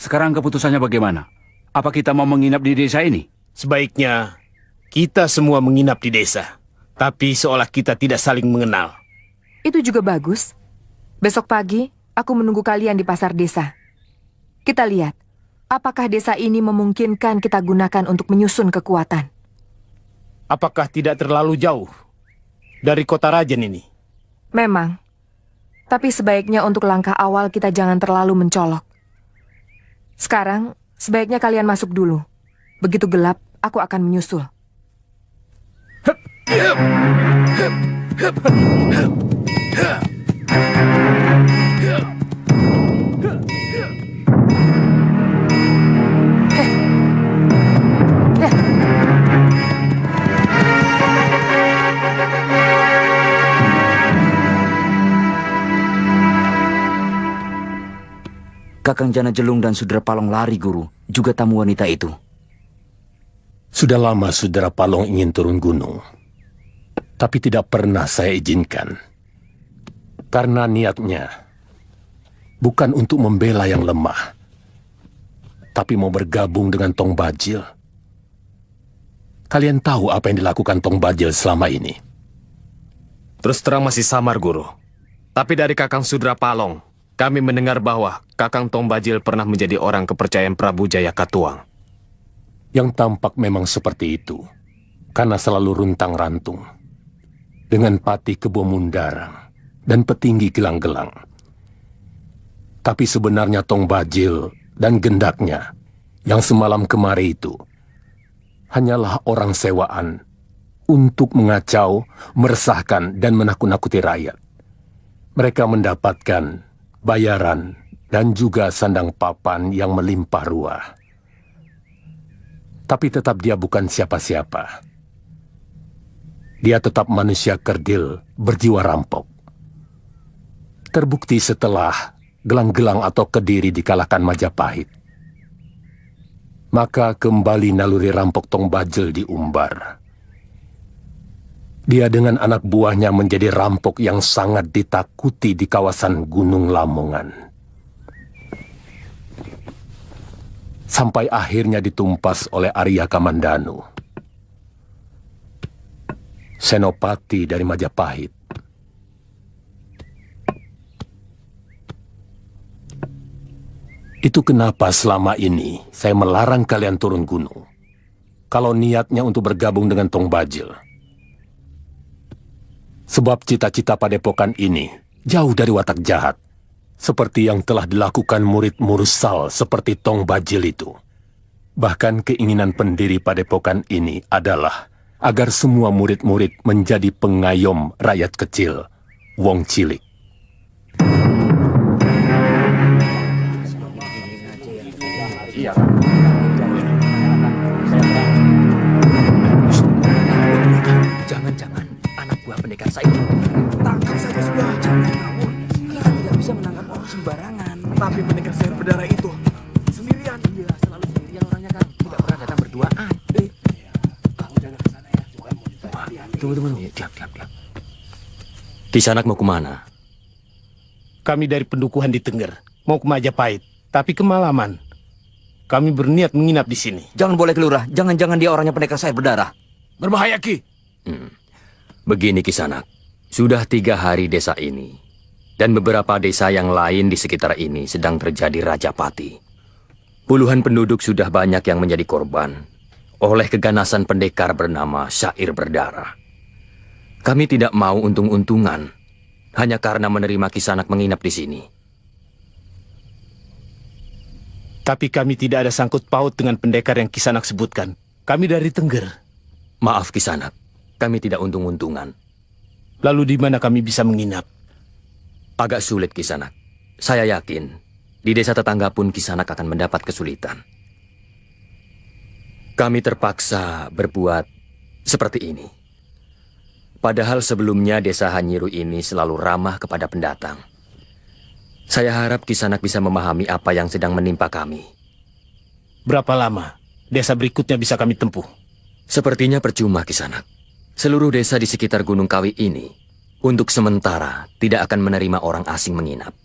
Sekarang keputusannya bagaimana? Apa kita mau menginap di desa ini? Sebaiknya kita semua menginap di desa, tapi seolah kita tidak saling mengenal. Itu juga bagus. Besok pagi, aku menunggu kalian di pasar desa. Kita lihat, apakah desa ini memungkinkan kita gunakan untuk menyusun kekuatan. Apakah tidak terlalu jauh dari kota Rajan ini? Memang. Tapi sebaiknya untuk langkah awal kita jangan terlalu mencolok. Sekarang, sebaiknya kalian masuk dulu. Begitu gelap, aku akan menyusul. Kakang Jana Jelung dan Sudra Palong lari, Guru. Juga tamu wanita itu. Sudah lama Sudra Palong ingin turun gunung. Tapi tidak pernah saya izinkan. Karena niatnya bukan untuk membela yang lemah, tapi mau bergabung dengan Tong Bajil. Kalian tahu apa yang dilakukan Tong Bajil selama ini? Terus terang masih samar, Guru. Tapi dari Kakang Sudra Palong, kami mendengar bahwa Kakang Tong Bajil pernah menjadi orang kepercayaan Prabu Jaya Katuang. Yang tampak memang seperti itu, karena selalu runtang-rantung. Dengan Pati Kebo Mundarang dan petinggi gelang-gelang. Tapi sebenarnya Tong Bajil dan gendaknya yang semalam kemari itu hanyalah orang sewaan untuk mengacau, meresahkan, dan menakut-nakuti rakyat. Mereka mendapatkan bayaran dan juga sandang papan yang melimpah ruah. Tapi tetap dia bukan siapa-siapa. Dia tetap manusia kerdil berjiwa rampok. Terbukti setelah gelang-gelang atau Kediri dikalahkan Majapahit. Maka kembali naluri rampok Tong Bajil diumbar. Dia dengan anak buahnya menjadi rampok yang sangat ditakuti di kawasan Gunung Lamongan. Sampai akhirnya ditumpas oleh Arya Kamandanu, senopati dari Majapahit. Itu kenapa selama ini saya melarang kalian turun gunung, kalau niatnya untuk bergabung dengan Tong Bajil. Sebab cita-cita padepokan ini jauh dari watak jahat, seperti yang telah dilakukan murid Mursal seperti Tong Bajil itu. Bahkan keinginan pendiri padepokan ini adalah agar semua murid-murid menjadi pengayom rakyat kecil, wong cilik. Jangan-jangan anak buah pendekar saya tangkap saja sudah. Jangan ngawur. Kita tidak bisa menangkap orang sembarangan. Tapi pendekar sayur berdarah itu sendirian. Iya, selalu sendirian orangnya, Kang. Tidak pernah datang berduaan. Kamu jangan ke sana ya. Tunggu. Diam. Kisanak mau kemana? Kami dari pendukuhan di Tengger, mau ke Majapahit, tapi kemalaman. Kami berniat menginap di sini. Jangan boleh kelurah. Jangan-jangan dia orangnya pendekar sayur berdarah. Berbahaya, Ki. Begini Kisanak, sudah 3 hari desa ini dan beberapa desa yang lain di sekitar ini sedang terjadi rajapati. Puluhan penduduk sudah banyak yang menjadi korban oleh keganasan pendekar bernama Syair Berdarah. Kami tidak mau untung-untungan hanya karena menerima Kisanak menginap di sini. Tapi kami tidak ada sangkut paut dengan pendekar yang Kisanak sebutkan. Kami dari Tengger. Maaf Kisanak, kami tidak untung-untungan. Lalu di mana kami bisa menginap? Agak sulit Kisanak. Saya yakin di desa tetangga pun Kisanak akan mendapat kesulitan. Kami terpaksa berbuat seperti ini. Padahal sebelumnya desa Hanyiru ini selalu ramah kepada pendatang. Saya harap Kisanak bisa memahami apa yang sedang menimpa kami. Berapa lama desa berikutnya bisa kami tempuh? Sepertinya percuma, Kisanak. Seluruh desa di sekitar Gunung Kawi ini, untuk sementara, tidak akan menerima orang asing menginap.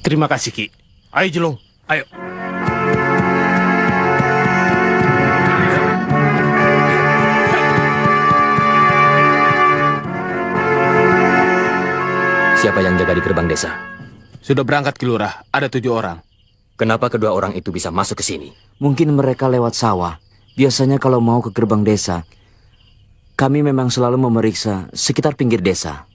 Terima kasih, Ki. Ayo, Jelung. Ayo. Siapa yang jaga di gerbang desa? Sudah berangkat ke lurah. Ada 7 orang. Kenapa kedua orang itu bisa masuk ke sini? Mungkin mereka lewat sawah. Biasanya kalau mau ke gerbang desa, kami memang selalu memeriksa sekitar pinggir desa.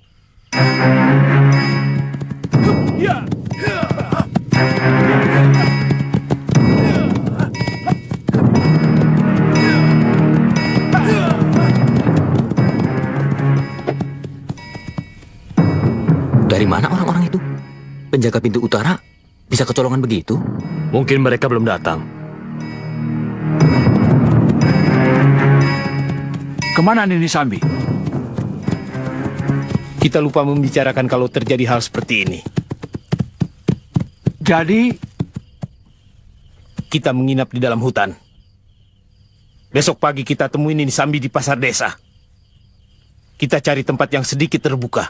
Dari mana orang-orang itu? Penjaga pintu utara bisa kecolongan begitu? Mungkin mereka belum datang. Kemana Nini Sambi? Kita lupa membicarakan kalau terjadi hal seperti ini. Jadi, Kita menginap di dalam hutan. Besok pagi kita temuin ini Sambi di pasar desa. Kita cari tempat yang sedikit terbuka.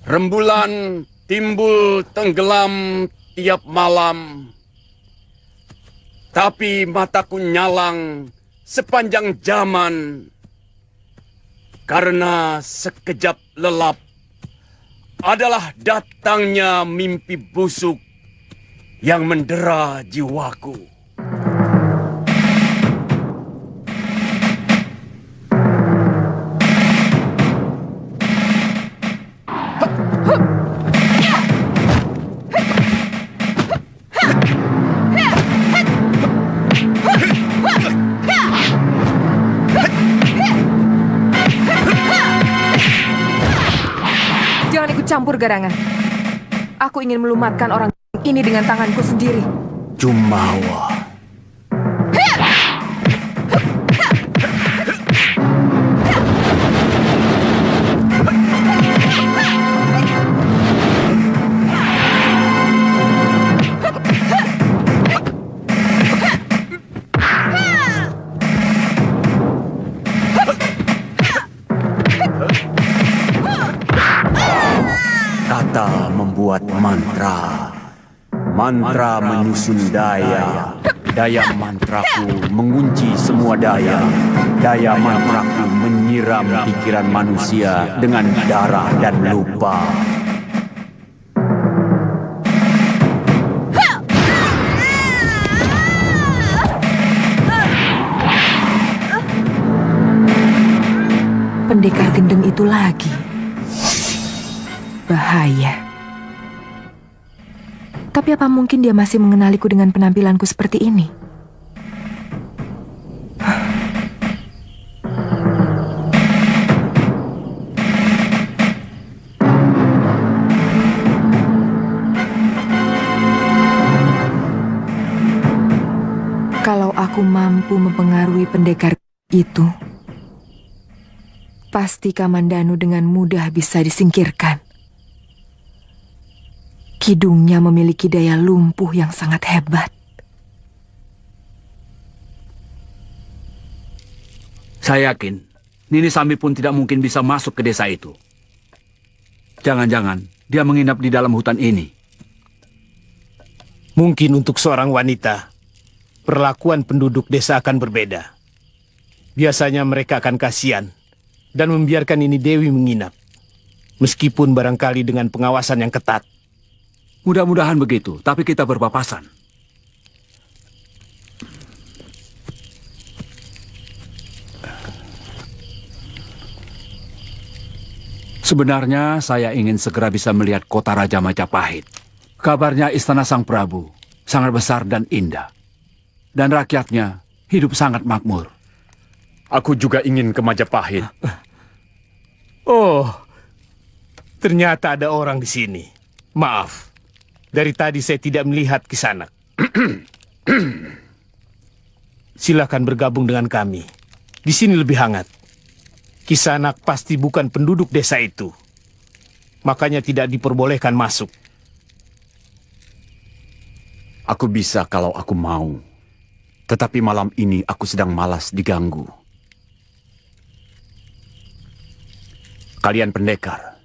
Rembulan timbul tenggelam tiap malam. Tapi mataku nyalang sepanjang zaman. Karena sekejap lelap adalah datangnya mimpi busuk yang mendera jiwaku. Jangan ikut campur, Garangan. Aku ingin melumatkan orang ini dengan tanganku sendiri. Jumawa. Kata membuat mantra. Mantra menyusun daya. Daya mantraku mengunci semua daya. Daya mantraku menyiram pikiran manusia dengan darah dan lupa. Pendekar gendeng itu lagi. Bahaya. Tapi apa mungkin dia masih mengenaliku dengan penampilanku seperti ini? Kalau aku mampu mempengaruhi pendekar itu, pasti Kamandanu dengan mudah bisa disingkirkan. Kidungnya memiliki daya lumpuh yang sangat hebat. Saya yakin Nini Sambi pun tidak mungkin bisa masuk ke desa itu. Jangan-jangan dia menginap di dalam hutan ini. Mungkin untuk seorang wanita, perlakuan penduduk desa akan berbeda. Biasanya mereka akan kasihan dan membiarkan ini Dewi menginap. Meskipun barangkali dengan pengawasan yang ketat. Mudah-mudahan begitu, tapi kita berpapasan. Sebenarnya saya ingin segera bisa melihat kota Raja Majapahit. Kabarnya istana Sang Prabu sangat besar dan indah. Dan rakyatnya hidup sangat makmur. Aku juga ingin ke Majapahit. Oh, ternyata ada orang di sini. Maaf, dari tadi saya tidak melihat Kisanak. Silakan bergabung dengan kami. Di sini lebih hangat. Kisanak pasti bukan penduduk desa itu. Makanya tidak diperbolehkan masuk. Aku bisa kalau aku mau. Tetapi malam ini aku sedang malas diganggu. Kalian pendekar.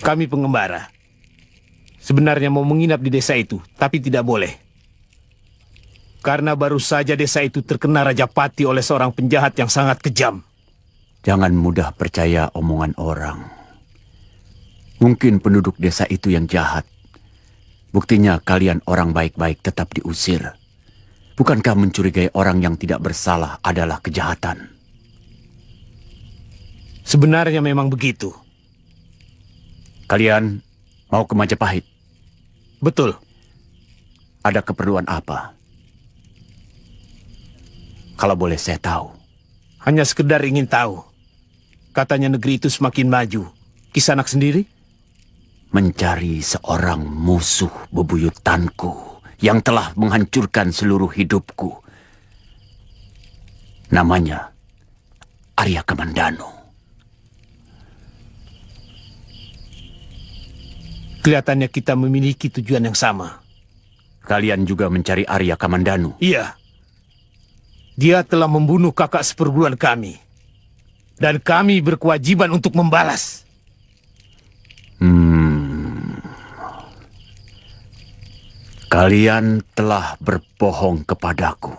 Kami pengembara. Sebenarnya mau menginap di desa itu, tapi tidak boleh. Karena baru saja desa itu terkena Rajapati oleh seorang penjahat yang sangat kejam. Jangan mudah percaya omongan orang. Mungkin penduduk desa itu yang jahat. Buktinya kalian orang baik-baik tetap diusir. Bukankah mencurigai orang yang tidak bersalah adalah kejahatan? Sebenarnya memang begitu. Kalian mau ke Majapahit? Betul. Ada keperluan apa? Kalau boleh saya tahu. Hanya sekedar ingin tahu. Katanya negeri itu semakin maju. Kisanak sendiri? Mencari seorang musuh bebuyutanku yang telah menghancurkan seluruh hidupku. Namanya Arya Kamandanu. Kelihatannya kita memiliki tujuan yang sama. Kalian juga mencari Arya Kamandanu? Iya. Dia telah membunuh kakak seperguruan kami. Dan kami berkewajiban untuk membalas. Kalian telah berbohong kepadaku.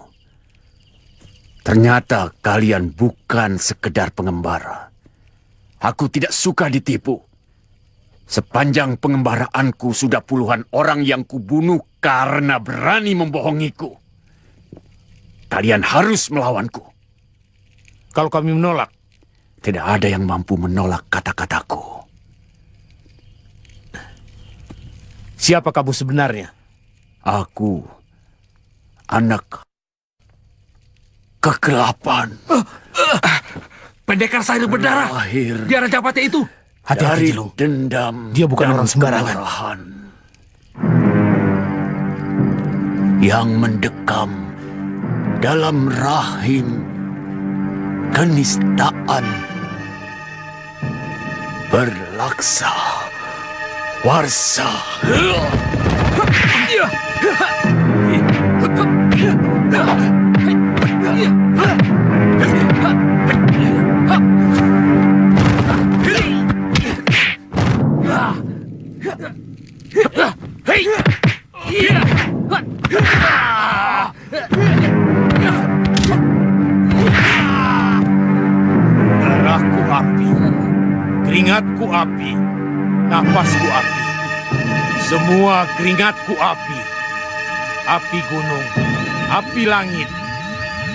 Ternyata kalian bukan sekedar pengembara. Aku tidak suka ditipu. Sepanjang pengembaraanku sudah puluhan orang yang kubunuh karena berani membohongiku. Kalian harus melawanku. Kalau kami menolak? Tidak ada yang mampu menolak kata-kataku. Siapa kamu sebenarnya? Aku anak kegelapan. Pendekar sayur berdarah. Lahir Dia Rajapati itu. Hati-hati, dari Jelung. dendam. Dia bukan dan orang sembarangan. kemarahan yang mendekam dalam rahim kenistaan berlaksa warsa. Darahku api, keringatku api, napasku api. Semua keringatku api. Api gunung, api langit,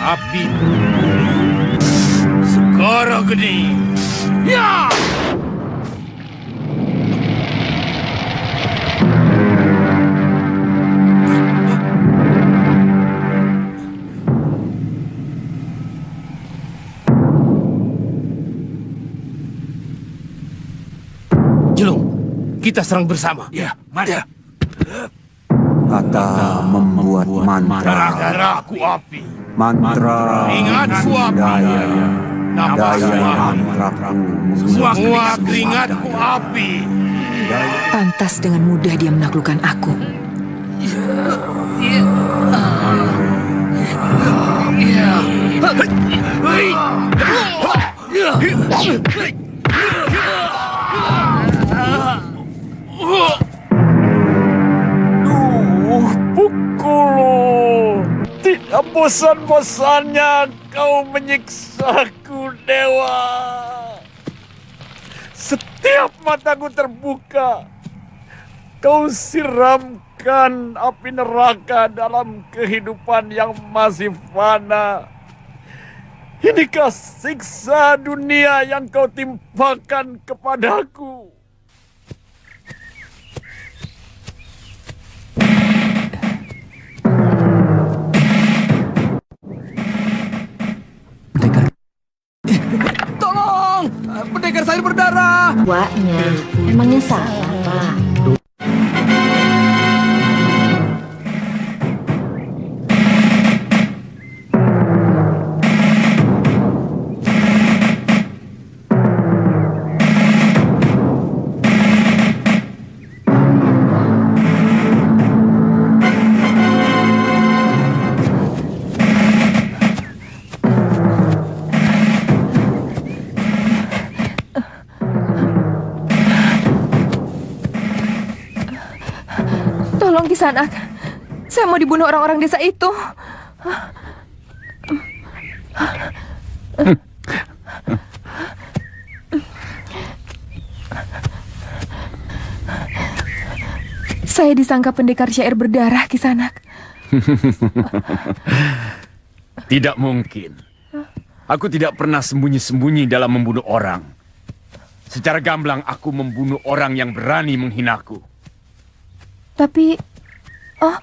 api bumi, segara geni. Ya! Jelung, kita serang bersama. Ya, mari. Kata membuat mantra. Darah-darahku api, Mantra keringatku api, daya. napasku Daya api. mantraku. Semua keringatku api. Pantas dengan mudah dia menaklukkan aku. Pukul. Tidak bosan-bosannya kau menyiksaku, Dewa. Setiap mataku terbuka, kau siramkan api neraka dalam kehidupan yang masih fana. Inikah siksa dunia yang kau timpakan kepadaku? Tolong! Tolong! Pendekar saya berdarah! Waknya, emangnya salah, Pak? Tolong Kisanak, saya mau dibunuh orang-orang desa itu. Saya disangka pendekar syair berdarah, Kisanak. Tidak mungkin. Aku tidak pernah sembunyi-sembunyi dalam membunuh orang. Secara gamblang aku membunuh orang yang berani menghinaku. Tapi, oh,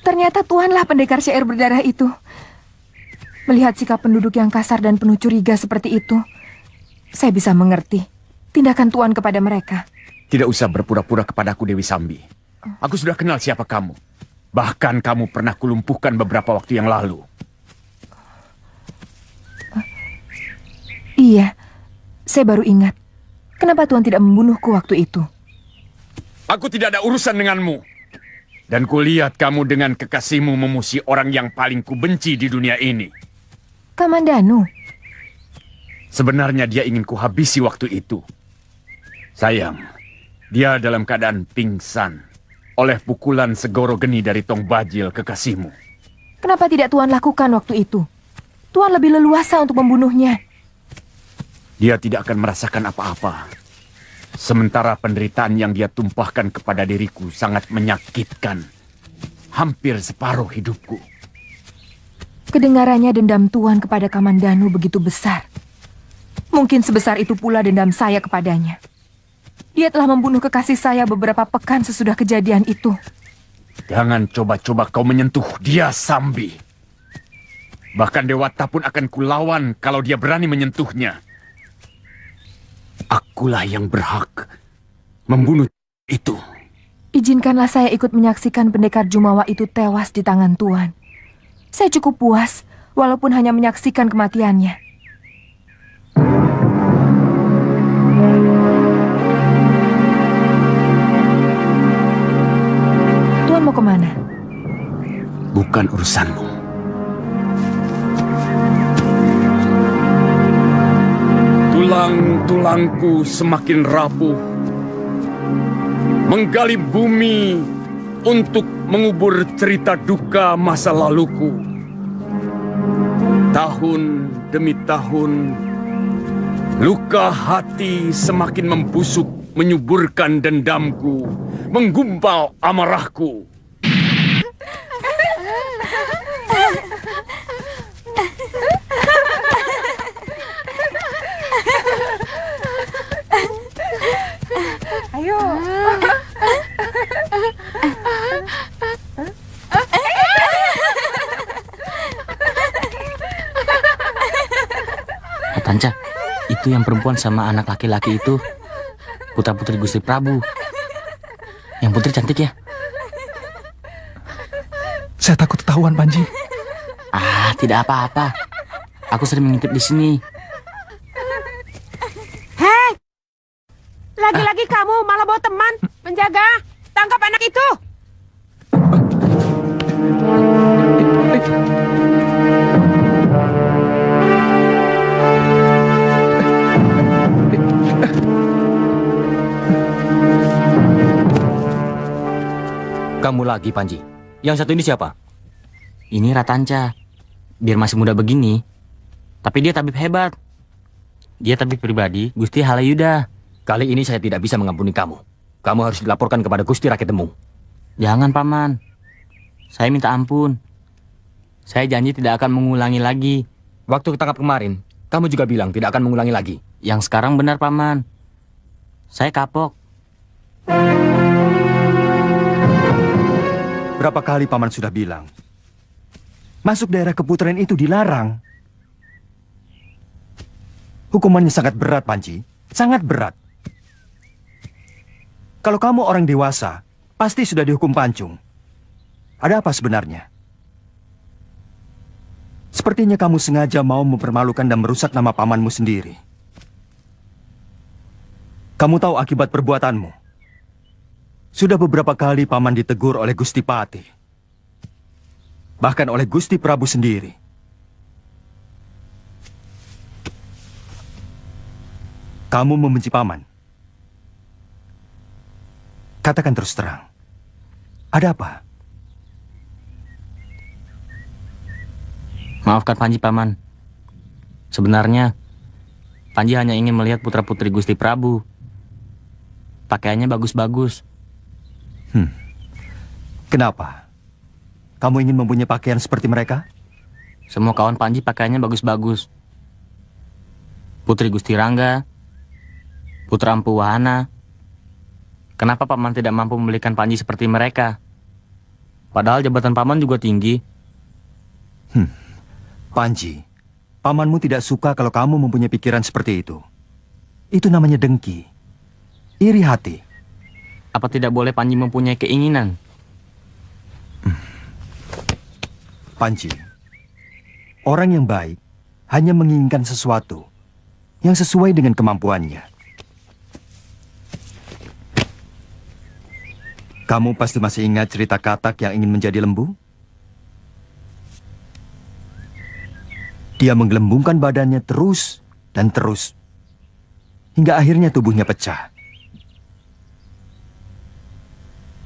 ternyata Tuanlah pendekar syair berdarah itu. Melihat sikap penduduk yang kasar dan penuh curiga seperti itu, saya bisa mengerti tindakan Tuan kepada mereka. Tidak usah berpura-pura kepadaku, Dewi Sambi. Aku sudah kenal siapa kamu. Bahkan kamu pernah kulumpuhkan beberapa waktu yang lalu. Iya, saya baru ingat. Kenapa Tuan tidak membunuhku waktu itu? Aku tidak ada urusan denganmu. Dan kulihat kamu dengan kekasihmu memusuhi orang yang paling kubenci di dunia ini. Kamandanu. Sebenarnya dia ingin kuhabisi waktu itu. Sayang, dia dalam keadaan pingsan oleh pukulan segoro geni dari Tong Bajil kekasihmu. Kenapa tidak Tuan lakukan waktu itu? Tuan lebih leluasa untuk membunuhnya. Dia tidak akan merasakan apa-apa. Sementara penderitaan yang dia tumpahkan kepada diriku sangat menyakitkan. Hampir separuh hidupku. Kedengarannya dendam Tuan kepada Kamandanu begitu besar. Mungkin sebesar itu pula dendam saya kepadanya. Dia telah membunuh kekasih saya beberapa pekan sesudah kejadian itu. Jangan coba-coba kau menyentuh dia, Sambi. Bahkan Dewata pun akan kulawan kalau dia berani menyentuhnya. Akulah yang berhak membunuh itu. Izinkanlah saya ikut menyaksikan pendekar Jumawa itu tewas di tangan Tuan. Saya cukup puas, walaupun hanya menyaksikan kematiannya. Tuan mau kemana? Bukan urusanmu. Tulang-tulangku semakin rapuh, menggali bumi untuk mengubur cerita duka masa laluku. Tahun demi tahun, luka hati semakin membusuk menyuburkan dendamku, menggumpal amarahku. Ayo. Tanca, itu yang perempuan sama anak laki-laki itu putra-putri Gusti Prabu. Yang putri cantik ya? Saya takut ketahuan, Panji. Ah, tidak apa-apa. Aku sering mengintip di sini. Hei! Lagi-lagi kamu malah bawa teman. Penjaga, tangkap anak itu. Kamu lagi, Panji. Yang satu ini siapa? Ini Ratanca. Biar masih muda begini, tapi dia tabib hebat. Dia tabib pribadi Gusti Halayuda. Kali ini saya tidak bisa mengampuni kamu. Kamu harus dilaporkan kepada Gusti Rakyat Demung. Jangan, Paman. Saya minta ampun. Saya janji tidak akan mengulangi lagi. Waktu ketangkap kemarin, kamu juga bilang tidak akan mengulangi lagi. Yang sekarang benar, Paman. Saya kapok. Berapa kali Paman sudah bilang, masuk daerah keputaran itu dilarang. Hukumannya sangat berat, Panji. Sangat berat. Kalau kamu orang dewasa, pasti sudah dihukum pancung. Ada apa sebenarnya? Sepertinya kamu sengaja mau mempermalukan dan merusak nama pamanmu sendiri. Kamu tahu akibat perbuatanmu. Sudah beberapa kali paman ditegur oleh Gusti Pati. Bahkan oleh Gusti Prabu sendiri. Kamu membenci paman. Katakan terus terang. Ada apa? Maafkan Panji, Paman. Sebenarnya, Panji hanya ingin melihat putra-putri Gusti Prabu. Pakaiannya bagus-bagus. Kenapa? Kamu ingin mempunyai pakaian seperti mereka? Semua kawan Panji pakaiannya bagus-bagus. Putri Gusti Rangga, Putra Empu Wahana. Kenapa Paman tidak mampu membelikan Panji seperti mereka? Padahal jabatan Paman juga tinggi. Panji, pamanmu tidak suka kalau kamu mempunyai pikiran seperti itu. Itu namanya dengki. Iri hati. Apa tidak boleh Panji mempunyai keinginan? Panji, orang yang baik hanya menginginkan sesuatu yang sesuai dengan kemampuannya. Kamu pasti masih ingat cerita katak yang ingin menjadi lembu? Dia menggelembungkan badannya terus dan terus, hingga akhirnya tubuhnya pecah.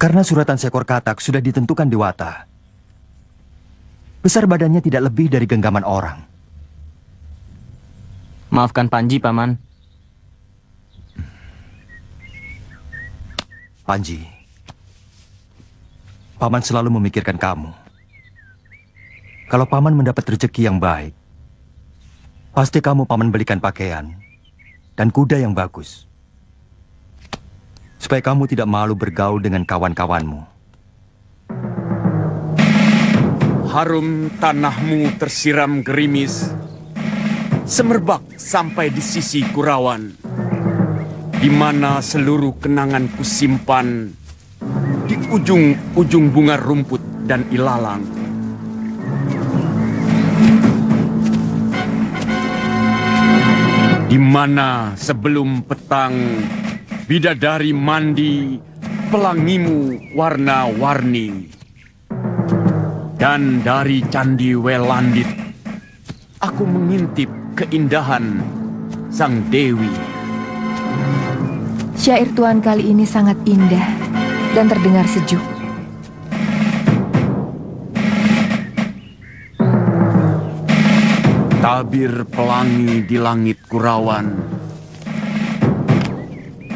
Karena suratan seekor katak sudah ditentukan dewata, besar badannya tidak lebih dari genggaman orang. Maafkan Panji, Paman. Panji, Paman selalu memikirkan kamu. Kalau Paman mendapat rezeki yang baik, pasti kamu Paman belikan pakaian dan kuda yang bagus. Supaya kamu tidak malu bergaul dengan kawan-kawanmu. Harum tanahmu tersiram gerimis, semerbak sampai di sisi Kurawan, di mana seluruh kenangan kusimpan di ujung-ujung bunga rumput dan ilalang. Di mana sebelum petang bidadari mandi, pelangimu warna-warni. Dan dari Candi Welandit, aku mengintip keindahan Sang Dewi. Syair Tuan kali ini sangat indah dan terdengar sejuk. Tabir pelangi di langit Kurawan,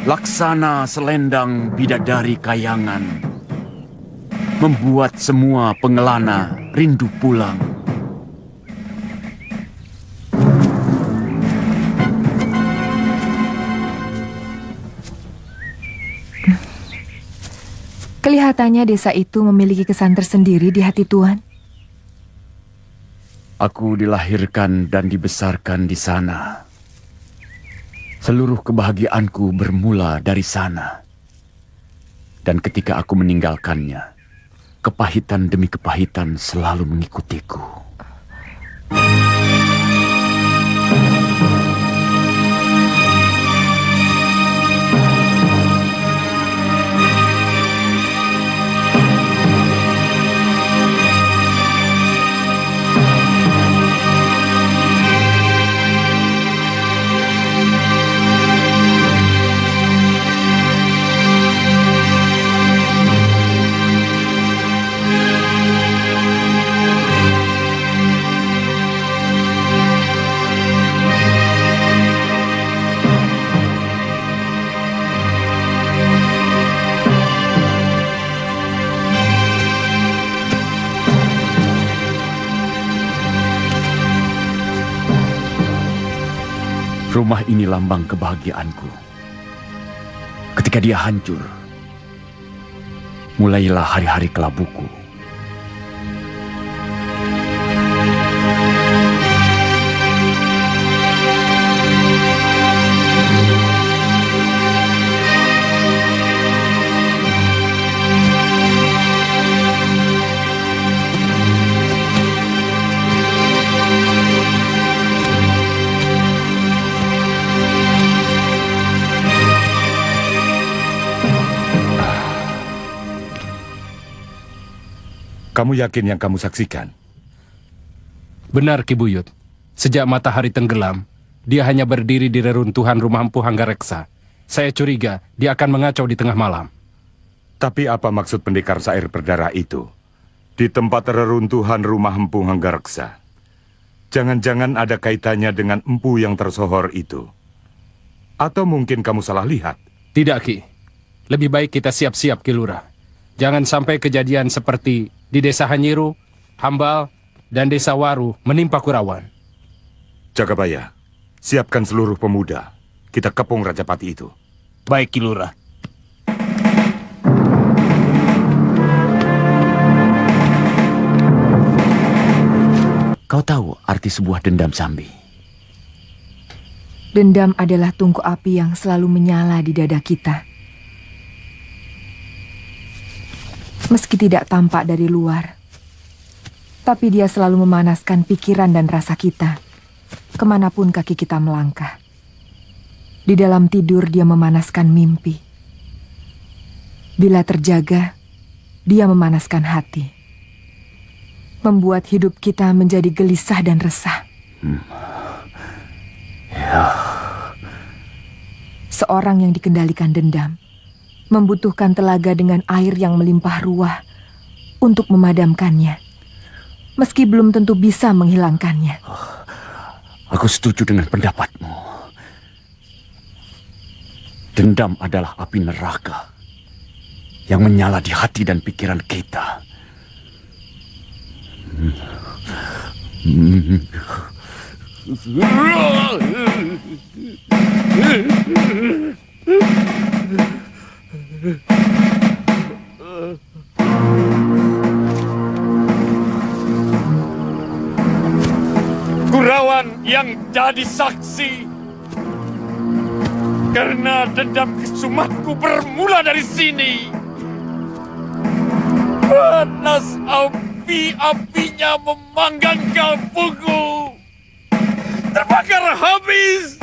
laksana selendang bidadari kayangan, membuat semua pengelana rindu pulang. Kelihatannya desa itu memiliki kesan tersendiri di hati Tuan. Aku dilahirkan dan dibesarkan di sana. Seluruh kebahagiaanku bermula dari sana. Dan ketika aku meninggalkannya, kepahitan demi kepahitan selalu mengikutiku. Rumah ini lambang kebahagiaanku. Ketika dia hancur, mulailah hari-hari kelabuku. Kamu yakin yang kamu saksikan? Benar, Ki Buyut. Sejak matahari tenggelam, dia hanya berdiri di reruntuhan rumah Empu Hanggareksa. Saya curiga dia akan mengacau di tengah malam. Tapi apa maksud pendekar sair berdarah itu di tempat reruntuhan rumah Empu Hanggareksa? Jangan-jangan ada kaitannya dengan empu yang tersohor itu. Atau mungkin kamu salah lihat? Tidak, Ki. Lebih baik kita siap-siap, Ki Lurah. Jangan sampai kejadian seperti di Desa Hanyiru, Hambal, dan Desa Waru menimpa Kurawan. Jagabaya, siapkan seluruh pemuda. Kita kepung Rajapati itu. Baik, Ki Lurah. Kau tahu arti sebuah dendam, Sambi? Dendam adalah tungku api yang selalu menyala di dada kita. Meski tidak tampak dari luar, tapi dia selalu memanaskan pikiran dan rasa kita, kemanapun kaki kita melangkah. Di dalam tidur dia memanaskan mimpi. Bila terjaga, dia memanaskan hati. Membuat hidup kita menjadi gelisah dan resah. Seorang yang dikendalikan dendam membutuhkan telaga dengan air yang melimpah ruah untuk memadamkannya, meski belum tentu bisa menghilangkannya. Aku setuju dengan pendapatmu. Dendam adalah api neraka yang menyala di hati dan pikiran kita. Kurawan yang jadi saksi karena dendam kesumatku bermula dari sini. Panas api-apinya memanggang kalpuku, terbakar habis.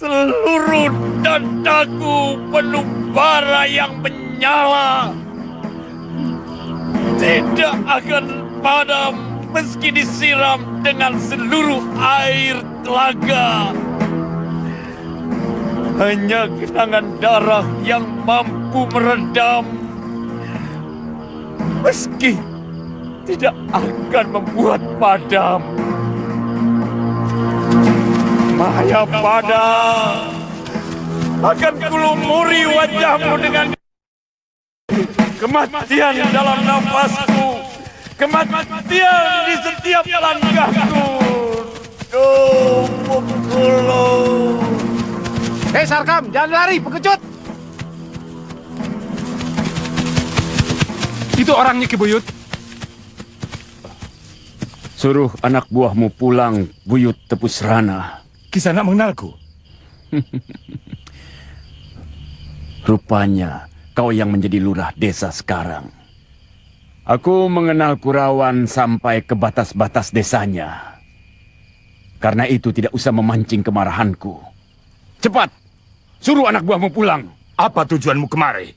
Seluruh dadaku penuh bara yang menyala. Tidak akan padam meski disiram dengan seluruh air telaga. Hanya genangan darah yang mampu meredam, meski tidak akan membuat padam. Mahayapada, akan kulumuri wajahmu dengan kematian dalam nafasku, kematian di setiap langkahku. Hei Sarkam, jangan lari, pengecut! Itu orangnya, Ki Buyut. Suruh anak buahmu pulang, Buyut Tepus Rana. Kisanak mengenalku. Rupanya kau yang menjadi lurah desa sekarang. Aku mengenal Kurawan sampai ke batas-batas desanya. Karena itu tidak usah memancing kemarahanku. Cepat, suruh anak buahmu pulang. Apa tujuanmu kemari?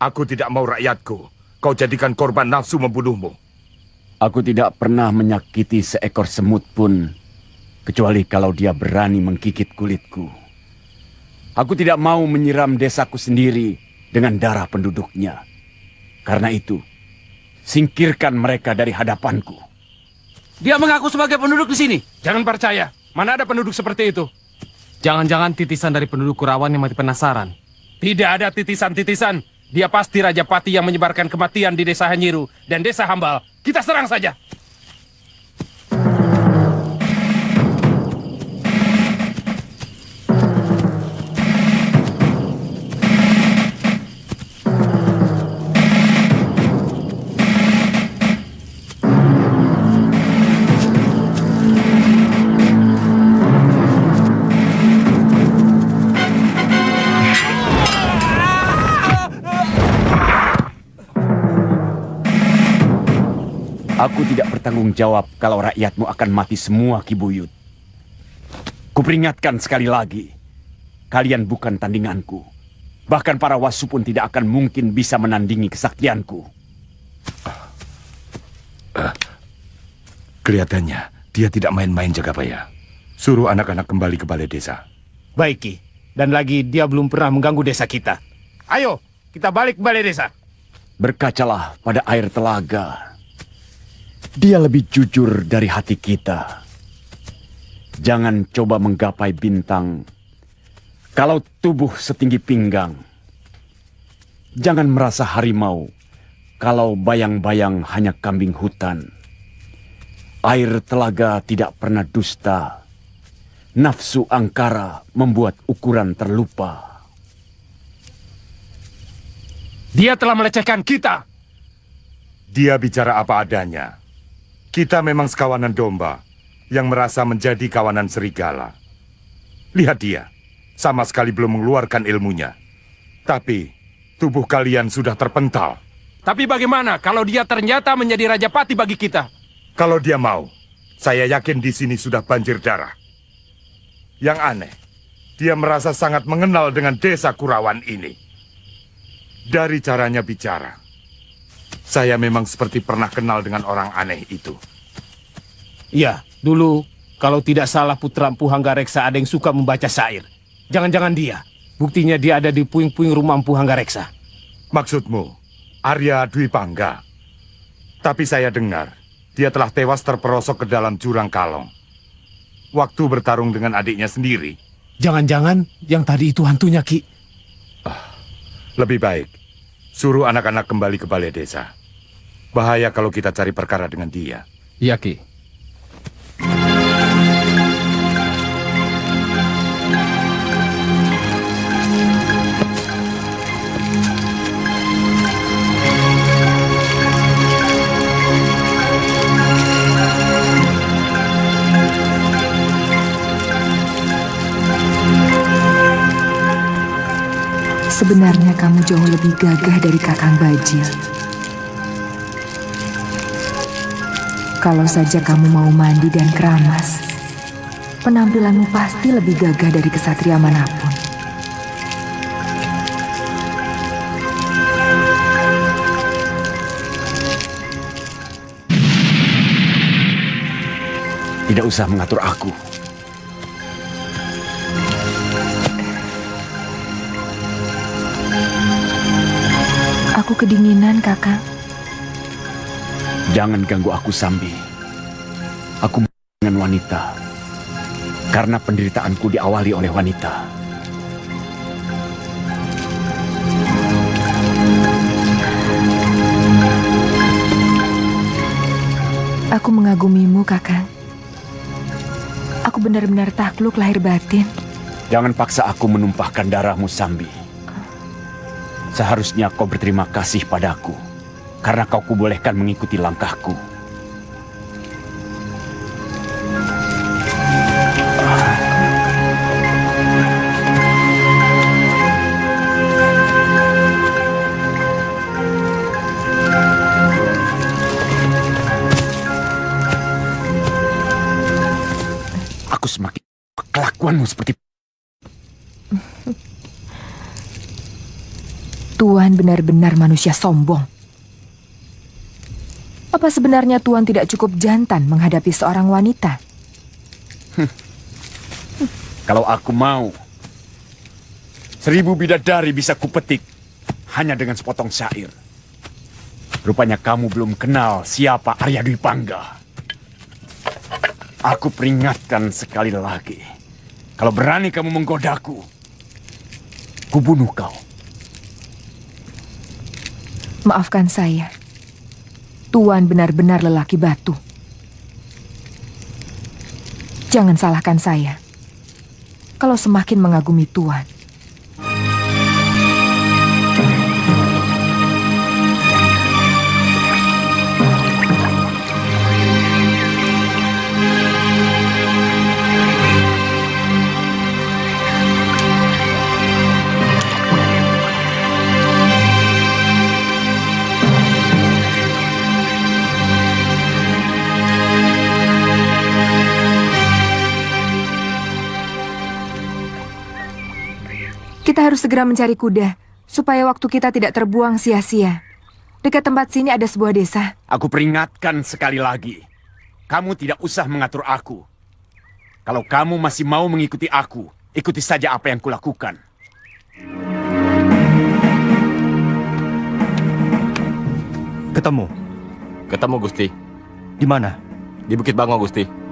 Aku tidak mau rakyatku kau jadikan korban nafsu membunuhmu. Aku tidak pernah menyakiti seekor semut pun, kecuali kalau dia berani menggigit kulitku. Aku tidak mau menyiram desaku sendiri dengan darah penduduknya. Karena itu, singkirkan mereka dari hadapanku. Dia mengaku sebagai penduduk di sini. Jangan percaya, mana ada penduduk seperti itu. Jangan-jangan titisan dari penduduk Kurawan yang mati penasaran. Tidak ada titisan-titisan. Dia pasti Rajapati yang menyebarkan kematian di Desa Hanyiru dan Desa Hambal. Kita serang saja. Aku tidak bertanggung jawab kalau rakyatmu akan mati semua, Ki Buyut. Kuperingatkan sekali lagi, kalian bukan tandinganku. Bahkan para wasu pun tidak akan mungkin bisa menandingi kesaktianku. Kelihatannya dia tidak main-main Jagabaya. Suruh anak-anak kembali ke balai desa. Baik, Ki. Dan lagi dia belum pernah mengganggu desa kita. Ayo, kita balik ke balai desa. Berkacalah pada air telaga. Dia lebih jujur dari hati kita. Jangan coba menggapai bintang kalau tubuh setinggi pinggang. Jangan merasa harimau kalau bayang-bayang hanya kambing hutan. Air telaga tidak pernah dusta. Nafsu angkara membuat ukuran terlupa. Dia telah melecehkan kita. Dia bicara apa adanya. Kita memang sekawanan domba yang merasa menjadi kawanan serigala. Lihat dia, sama sekali belum mengeluarkan ilmunya. Tapi tubuh kalian sudah terpental. Tapi bagaimana kalau dia ternyata menjadi Raja Pati bagi kita? Kalau dia mau, saya yakin di sini sudah banjir darah. Yang aneh, dia merasa sangat mengenal dengan desa Kurawan ini. Dari caranya bicara, saya memang seperti pernah kenal dengan orang aneh itu. Iya, dulu kalau tidak salah Putra Empu Hanggareksa ada yang suka membaca syair. Jangan-jangan dia. Buktinya dia ada di puing-puing rumah Empu Hanggareksa. Maksudmu, Arya Dwi Pangga? Tapi saya dengar dia telah tewas terperosok ke dalam jurang Kalong waktu bertarung dengan adiknya sendiri. Jangan-jangan yang tadi itu hantunya, Ki. Lebih baik suruh anak-anak kembali ke balai desa. Bahaya kalau kita cari perkara dengan dia. Iya, Ki. Sebenarnya kamu jauh lebih gagah dari Kakang Bajil. Kalau saja kamu mau mandi dan keramas, penampilanmu pasti lebih gagah dari kesatria manapun. Tidak usah mengatur aku. Aku kedinginan, Kakang. Jangan ganggu aku, Sambi. Aku dengan wanita. Karena penderitaanku diawali oleh wanita. Aku mengagumimu, Kakang. Aku benar-benar takluk lahir batin. Jangan paksa aku menumpahkan darahmu, Sambi. Seharusnya kau berterima kasih padaku, karena kau kubolehkan mengikuti langkahku. Aku semakin kelakuanmu seperti... Tuan benar-benar manusia sombong. Apa sebenarnya Tuan tidak cukup jantan menghadapi seorang wanita? Kalau aku mau, 1000 bidadari bisa kupetik hanya dengan sepotong syair. Rupanya kamu belum kenal siapa Arya Dwi Pangga. Aku peringatkan sekali lagi, kalau berani kamu menggodaku, kubunuh kau. Maafkan saya. Tuan benar-benar lelaki batu. Jangan salahkan saya. Kalau semakin mengagumi Tuan. Kita harus segera mencari kuda, supaya waktu kita tidak terbuang sia-sia. Dekat tempat sini ada sebuah desa. Aku peringatkan sekali lagi, kamu tidak usah mengatur aku. Kalau kamu masih mau mengikuti aku, ikuti saja apa yang kulakukan. Ketemu, Gusti. Di mana? Di Bukit Bango, Gusti.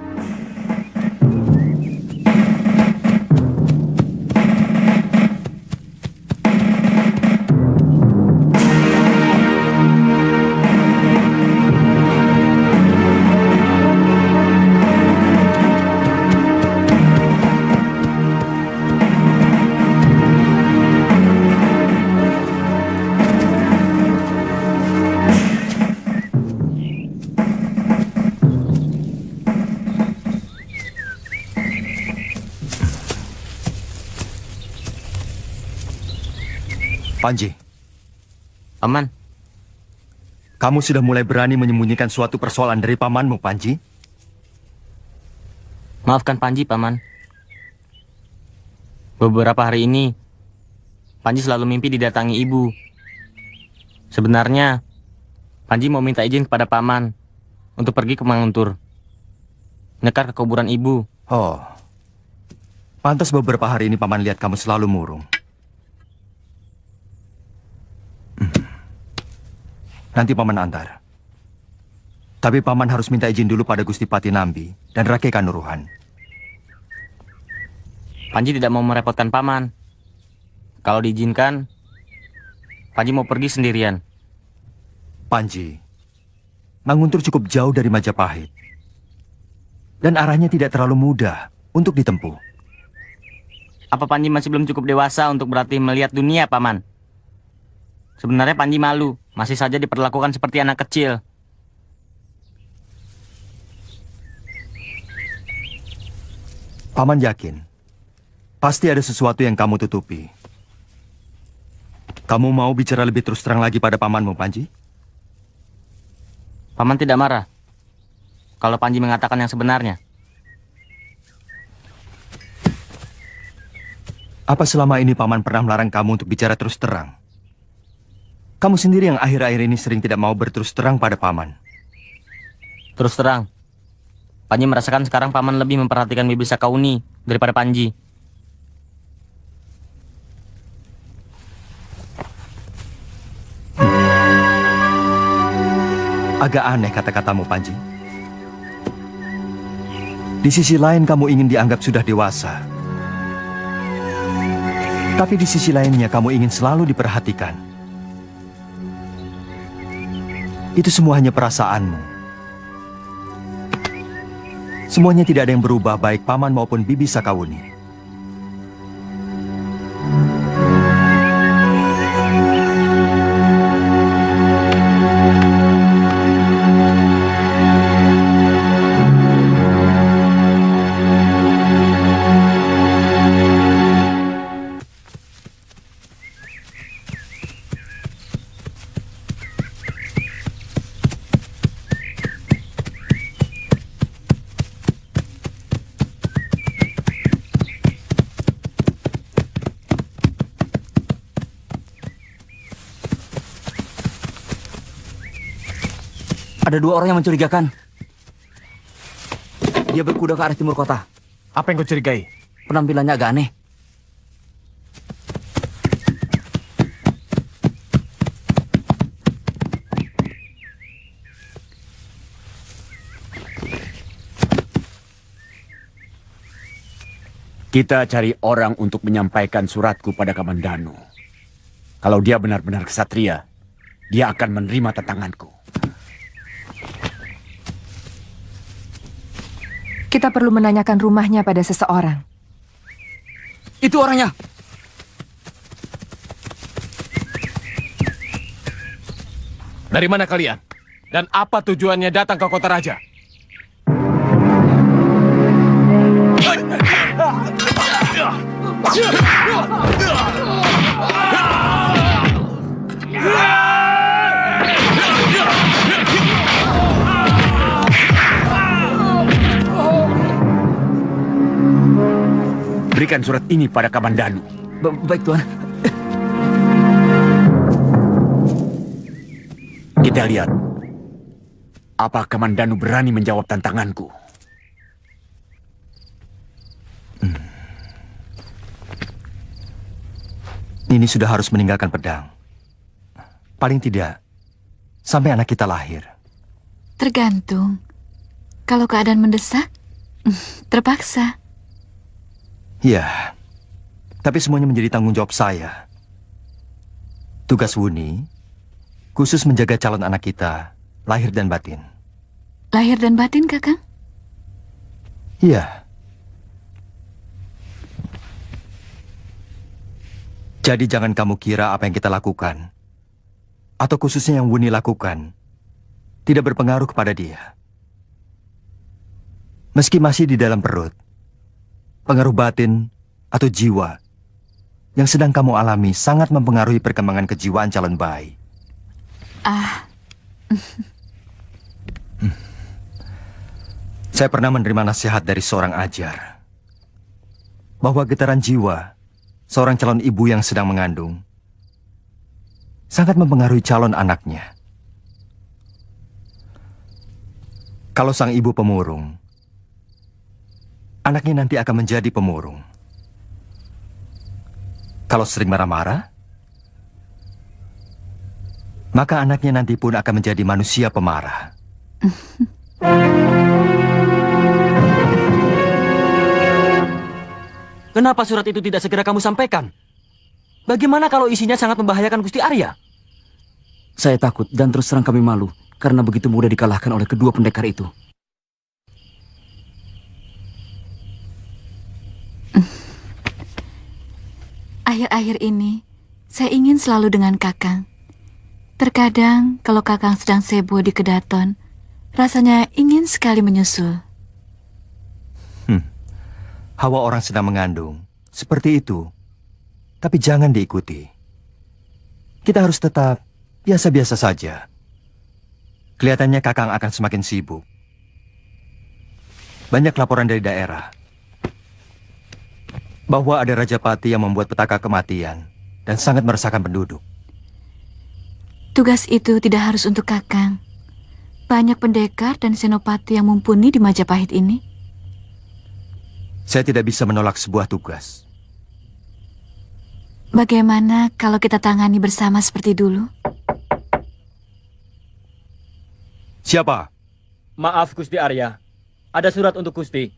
Panji. Paman. Kamu sudah mulai berani menyembunyikan suatu persoalan dari pamanmu, Panji? Maafkan Panji, Paman. Beberapa hari ini, Panji selalu mimpi didatangi ibu. Sebenarnya, Panji mau minta izin kepada Paman untuk pergi ke Manguntur. Nekar ke kuburan ibu. Oh. Pantas beberapa hari ini Paman lihat kamu selalu murung. Nanti Paman antar. Tapi Paman harus minta izin dulu pada Gusti Pati Nambi dan Rake Kanuruhan. Panji tidak mau merepotkan Paman. Kalau diizinkan, Panji mau pergi sendirian. Panji, Manguntur cukup jauh dari Majapahit. Dan arahnya tidak terlalu mudah untuk ditempuh. Apa Panji masih belum cukup dewasa untuk berarti melihat dunia, Paman? Sebenarnya Panji malu, masih saja diperlakukan seperti anak kecil. Paman yakin, pasti ada sesuatu yang kamu tutupi. Kamu mau bicara lebih terus terang lagi pada pamanmu, Panji? Paman tidak marah kalau Panji mengatakan yang sebenarnya. Apa selama ini Paman pernah melarang kamu untuk bicara terus terang? Kamu sendiri yang akhir-akhir ini sering tidak mau berterus terang pada Paman. Terus terang, Panji merasakan sekarang Paman lebih memperhatikan Bibi Sakauni daripada Panji. Agak aneh kata-katamu, Panji. Di sisi lain kamu ingin dianggap sudah dewasa. Tapi di sisi lainnya kamu ingin selalu diperhatikan. Itu semua hanya perasaanmu. Semuanya tidak ada yang berubah, baik Paman maupun Bibi Sakauni. Ada dua orang yang mencurigakan. Dia berkuda ke arah timur kota. Apa yang kau curigai? Penampilannya agak aneh. Kita cari orang untuk menyampaikan suratku pada Kamandanu. Kalau dia benar-benar kesatria, dia akan menerima tantanganku. Kita perlu menanyakan rumahnya pada seseorang. Itu orangnya. Dari mana kalian? Dan apa tujuannya datang ke kota raja? Berikan surat ini pada Kamandanu. Baik, Tuan. Kita lihat. Apa Kamandanu berani menjawab tantanganku? Nini sudah harus meninggalkan pedang. Paling tidak, sampai anak kita lahir. Tergantung. Kalau keadaan mendesak, terpaksa. Ya, tapi semuanya menjadi tanggung jawab saya. Tugas Wuni, khusus menjaga calon anak kita, lahir dan batin. Lahir dan batin, Kakang? Iya. Jadi jangan kamu kira apa yang kita lakukan, atau khususnya yang Wuni lakukan, tidak berpengaruh kepada dia. Meski masih di dalam perut, pengaruh batin atau jiwa yang sedang kamu alami sangat mempengaruhi perkembangan kejiwaan calon bayi. Saya pernah menerima nasihat dari seorang ajar bahwa getaran jiwa seorang calon ibu yang sedang mengandung sangat mempengaruhi calon anaknya. Kalau sang ibu pemurung, anaknya nanti akan menjadi pemurung. Kalau sering marah-marah, maka anaknya nanti pun akan menjadi manusia pemarah. Kenapa surat itu tidak segera kamu sampaikan? Bagaimana kalau isinya sangat membahayakan Gusti Arya? Saya takut dan terus terang kami malu karena begitu mudah dikalahkan oleh kedua pendekar itu. Akhir-akhir ini, saya ingin selalu dengan Kakang. Terkadang, kalau Kakang sedang sibuk di Kedaton, rasanya ingin sekali menyusul. Hawa orang sedang mengandung, seperti itu. Tapi jangan diikuti. Kita harus tetap biasa-biasa saja. Kelihatannya Kakang akan semakin sibuk. Banyak laporan dari daerah bahwa ada Rajapati yang membuat petaka kematian dan sangat meresahkan penduduk. Tugas itu tidak harus untuk Kakang. Banyak pendekar dan senopati yang mumpuni di Majapahit ini. Saya tidak bisa menolak sebuah tugas. Bagaimana kalau kita tangani bersama seperti dulu? Siapa? Maaf, Gusti Arya. Ada surat untuk Gusti.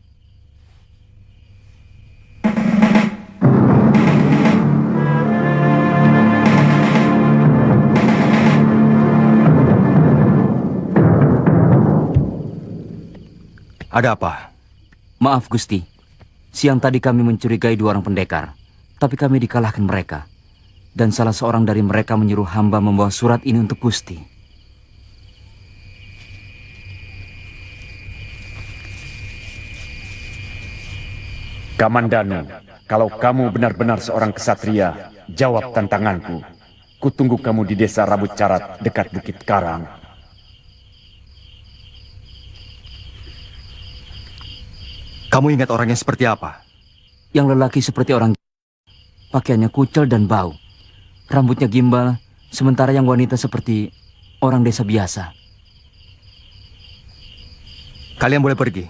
Ada apa? Maaf, Gusti. Siang tadi kami mencurigai 2 orang pendekar, tapi kami dikalahkan mereka. Dan salah seorang dari mereka menyuruh hamba membawa surat ini untuk Gusti. Kamandanu, kalau kamu benar-benar seorang kesatria, jawab tantanganku. Kutunggu kamu di desa Rabut Carat dekat Bukit Karang. Kamu ingat orangnya seperti apa? Yang lelaki seperti orang, pakaiannya kucel dan bau. Rambutnya gimbal, sementara yang wanita seperti orang desa biasa. Kalian boleh pergi.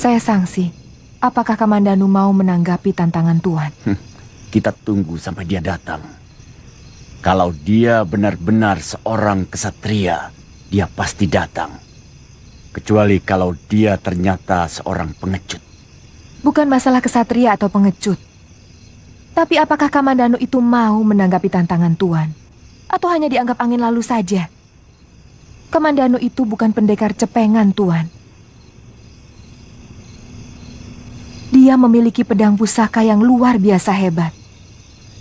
Saya sangsi. Apakah Kamandanu mau menanggapi tantangan Tuan? Kita tunggu sampai dia datang. Kalau dia benar-benar seorang kesatria, dia pasti datang. Kecuali kalau dia ternyata seorang pengecut. Bukan masalah kesatria atau pengecut. Tapi apakah Kamandanu itu mau menanggapi tantangan Tuan? Atau hanya dianggap angin lalu saja? Kamandanu itu bukan pendekar cepengan, Tuan. Dia memiliki pedang pusaka yang luar biasa hebat.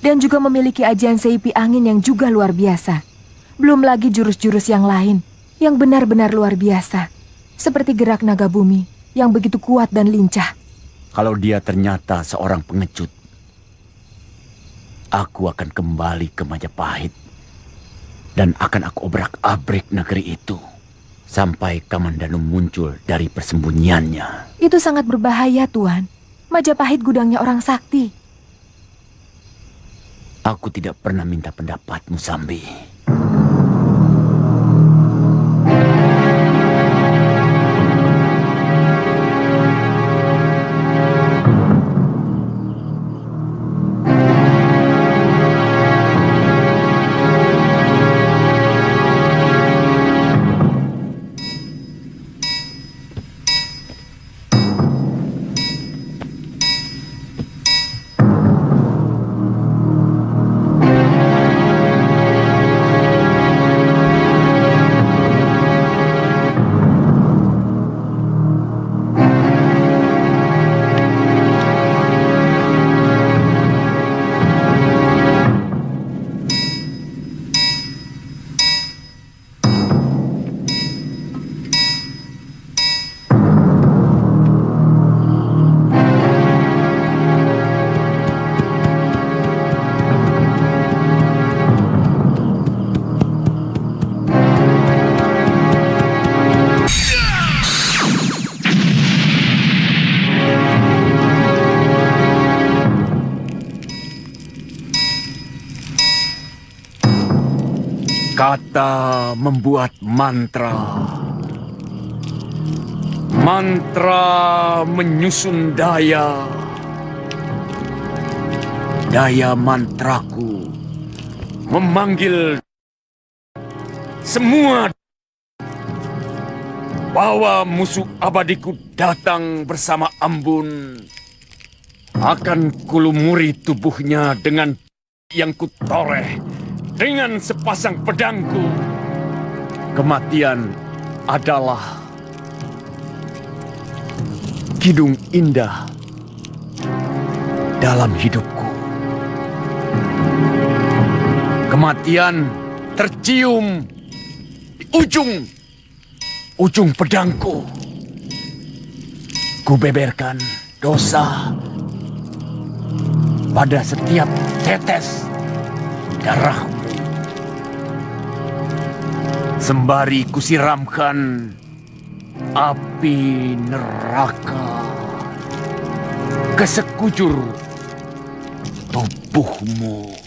Dan juga memiliki ajian seipi angin yang juga luar biasa. Belum lagi jurus-jurus yang lain yang benar-benar luar biasa. Seperti gerak naga bumi yang begitu kuat dan lincah. Kalau dia ternyata seorang pengecut, aku akan kembali ke Majapahit. Dan akan aku obrak-abrik negeri itu. Sampai Kamandanu muncul dari persembunyiannya. Itu sangat berbahaya, Tuan. Majapahit gudangnya orang sakti. Aku tidak pernah minta pendapatmu, Sambi. Kata membuat mantra. Mantra menyusun daya. Daya mantraku memanggil semua. Bawa musuh abadiku datang bersama Ambun. Akan kulumuri tubuhnya dengan yang kutoreh. Dengan sepasang pedangku. Kematian adalah kidung indah dalam hidupku. Kematian tercium di ujung pedangku. Kubeberkan dosa pada setiap tetes darahmu. Sembari kusiramkan api neraka ke sekujur tubuhmu.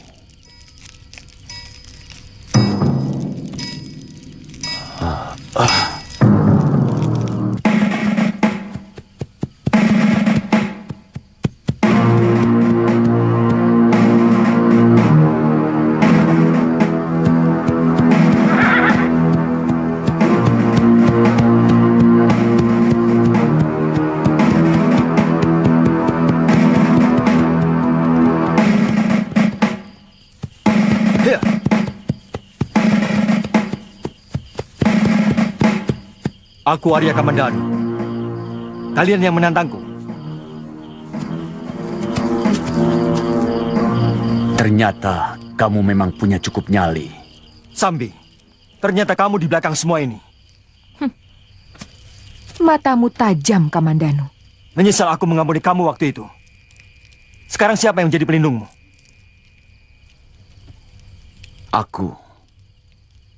Aku Arya Kamandanu. Kalian yang menantangku. Ternyata kamu memang punya cukup nyali. Sambi, ternyata kamu di belakang semua ini. Matamu tajam, Kamandanu. Menyesal aku mengampuni kamu waktu itu. Sekarang siapa yang menjadi pelindungmu?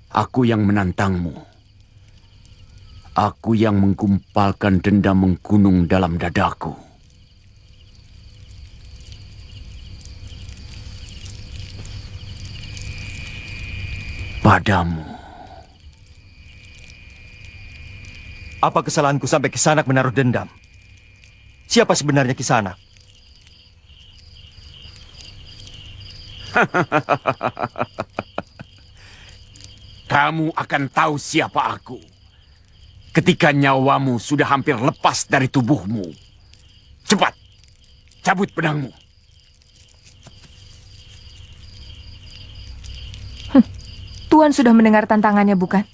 Aku yang menantangmu. Aku yang menggumpalkan dendam menggunung dalam dadaku. Padamu. Apa kesalahanku sampai Kisanak menaruh dendam? Siapa sebenarnya Kisanak? Kamu akan tahu siapa aku. Ketika nyawamu sudah hampir lepas dari tubuhmu. Cepat, cabut pedangmu. Tuan sudah mendengar tantangannya, bukan?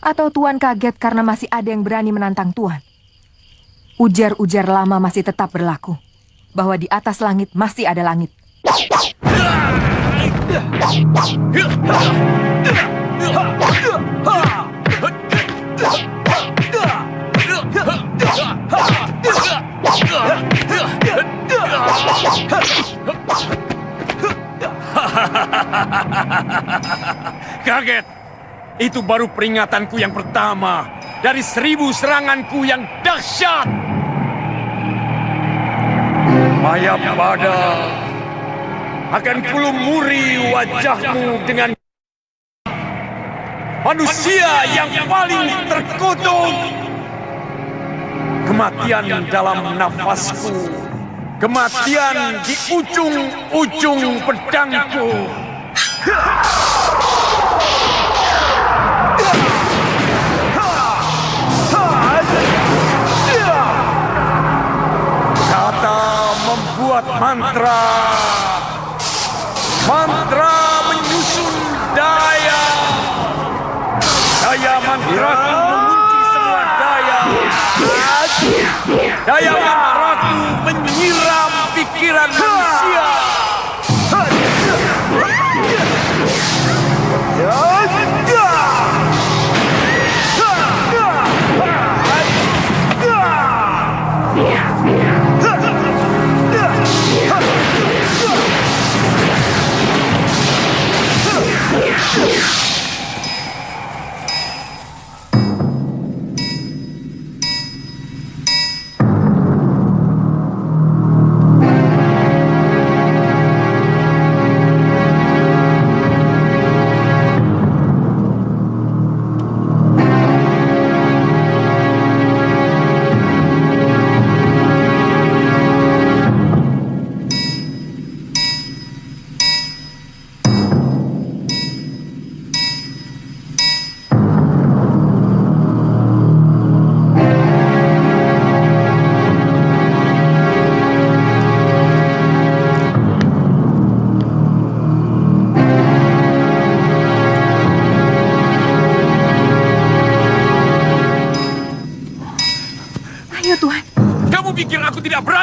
Atau Tuan kaget karena masih ada yang berani menantang Tuan? Ujar-ujar lama masih tetap berlaku, bahwa di atas langit masih ada langit. Kaget. Itu baru peringatanku yang pertama dari 1000 seranganku yang dahsyat. Mayapada, akan kulumuri wajahmu dengan manusia yang paling terkutuk. Kematian dalam nafasku, kematian di ujung-ujung pedangku. Kata membuat mantra. Mantra menyusun daya. Daya mantraku mengunci semua daya. Daya mantraku menyiram pikiran manusia.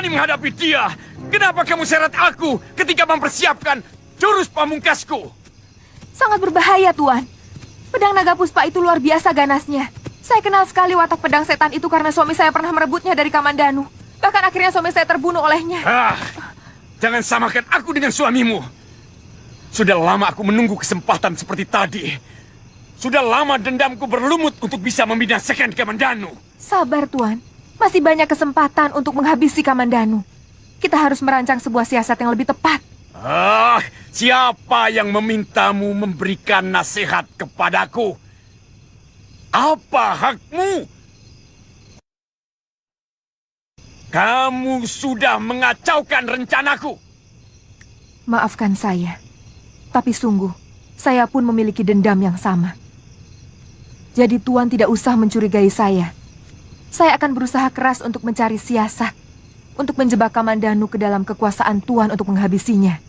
Menghadapi dia. Kenapa kamu seret aku ketika mempersiapkan jurus pamungkasku? Sangat berbahaya, Tuan. Pedang naga puspa itu luar biasa ganasnya. Saya kenal sekali watak pedang setan itu karena suami saya pernah merebutnya dari Kamandanu. Bahkan akhirnya suami saya terbunuh olehnya. Jangan samakan aku dengan suamimu. Sudah lama aku menunggu kesempatan seperti tadi. Sudah lama dendamku berlumut untuk bisa membinasakan Kamandanu. Sabar, Tuan. Masih banyak kesempatan untuk menghabisi Kamandanu. Kita harus merancang sebuah siasat yang lebih tepat. Siapa yang memintamu memberikan nasihat kepadaku? Apa hakmu? Kamu sudah mengacaukan rencanaku. Maafkan saya. Tapi sungguh, saya pun memiliki dendam yang sama. Jadi Tuan tidak usah mencurigai saya. Saya akan berusaha keras untuk mencari siasat, untuk menjebak Kamandanu ke dalam kekuasaan Tuan untuk menghabisinya.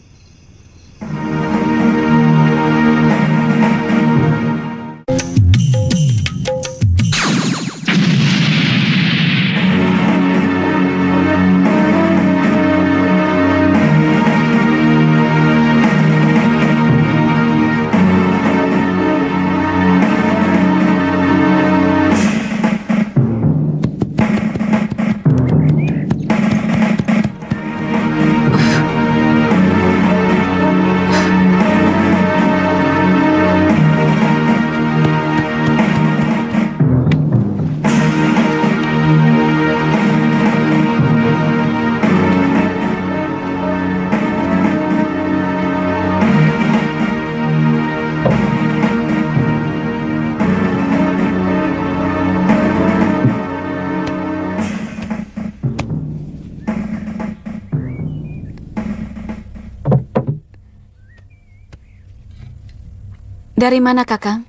Dari mana, Kakang?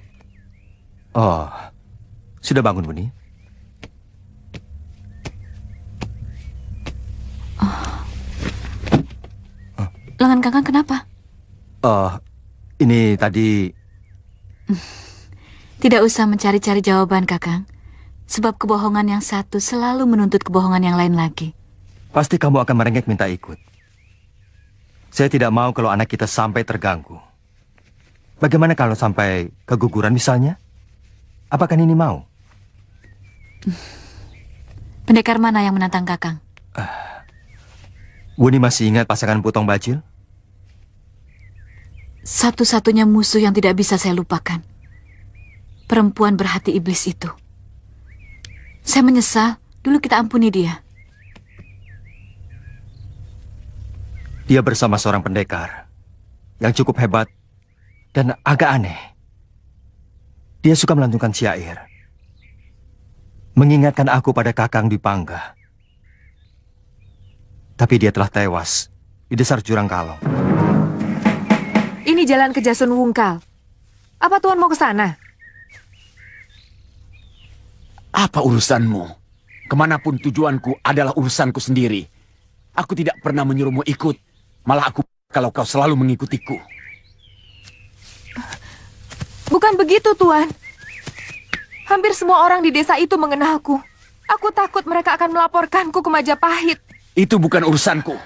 Oh, sudah bangun, Buni? Lengan Kakang kenapa? Ini tadi... Tidak usah mencari-cari jawaban, Kakang. Sebab kebohongan yang satu selalu menuntut kebohongan yang lain lagi. Pasti kamu akan merengek minta ikut. Saya tidak mau kalau anak kita sampai terganggu. Bagaimana kalau sampai keguguran misalnya? Apakah Nini mau? Pendekar mana yang menantang Kakang? Wuni masih ingat pasangan Putong Bajil? Satu-satunya musuh yang tidak bisa saya lupakan. Perempuan berhati iblis itu. Saya menyesal, dulu kita ampuni dia. Dia bersama seorang pendekar yang cukup hebat dan agak aneh. Dia suka melantunkan syair, mengingatkan aku pada Kakang Dwi Pangga. Tapi dia telah tewas di dasar jurang Kalong. Ini jalan ke Jasun Wungkal. Apa Tuan mau ke sana? Apa urusanmu? Kemanapun tujuanku adalah urusanku sendiri. Aku tidak pernah menyuruhmu ikut. Malah aku kalau kau selalu mengikutiku. Bukan begitu, Tuan. Hampir semua orang di desa itu mengenalku. Aku takut mereka akan melaporkanku ke Majapahit. Itu bukan urusanku.